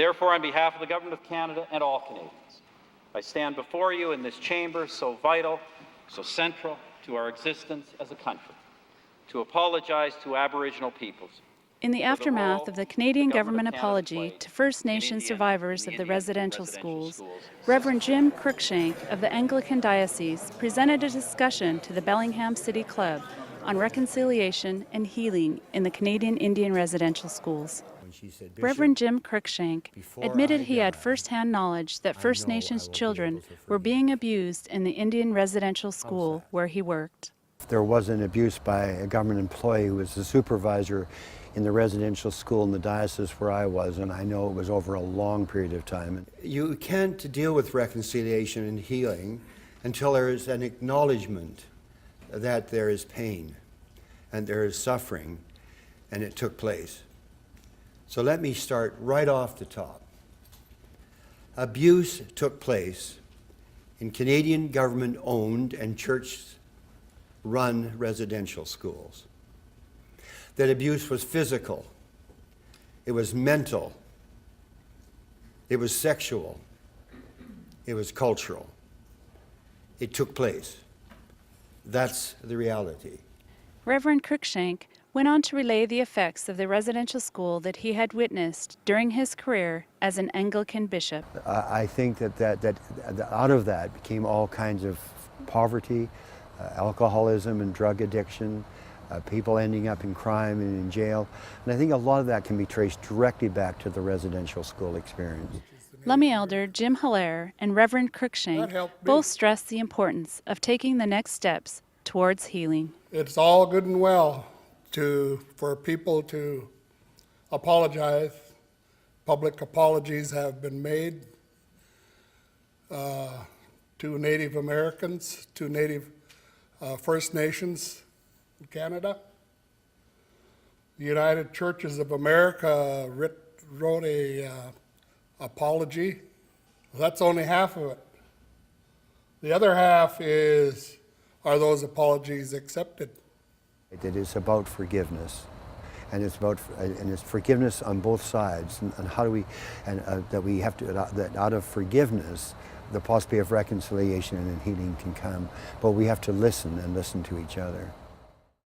Therefore, on behalf of the Government of Canada and all Canadians, I stand before you in this chamber so vital, so central to our existence as a country, to apologize to Aboriginal peoples. In the aftermath of the Canadian government apology to First Nations survivors of the residential schools, Reverend Jim Cruikshank of the Anglican Diocese presented a discussion to the Bellingham City Club on reconciliation and healing in the Canadian Indian residential schools. Reverend Jim Cruikshank admitted he had first-hand knowledge that First Nations children were being abused in the Indian residential school where he worked. There was an abuse by a government employee who was the supervisor in the residential school in the diocese where I was, and I know it was over a long period of time. You can't deal with reconciliation and healing until there is an acknowledgement that there is pain and there is suffering, and it took place. So let me start right off the top. Abuse took place in Canadian government-owned and church-run residential schools. That abuse was physical, it was mental, it was sexual, it was cultural. It took place. That's the reality. Reverend Cruikshank went on to relay the effects of the residential school that he had witnessed during his career as an Anglican bishop. I think that out of that came all kinds of poverty, alcoholism and drug addiction, people ending up in crime and in jail. And I think a lot of that can be traced directly back to the residential school experience. Lummi Elder Jim Hilaire and Reverend Cruikshank both stressed the importance of taking the next steps towards healing. It's all good and well for people to apologize. Public apologies have been made to Native Americans, to Native First Nations in Canada. The United Churches of America wrote a apology. That's only half of it. The other half is, are those apologies accepted? It is about forgiveness, and it's forgiveness on both sides. And how do we, that we have to, that out of forgiveness, the possibility of reconciliation and healing can come. But we have to listen and listen to each other.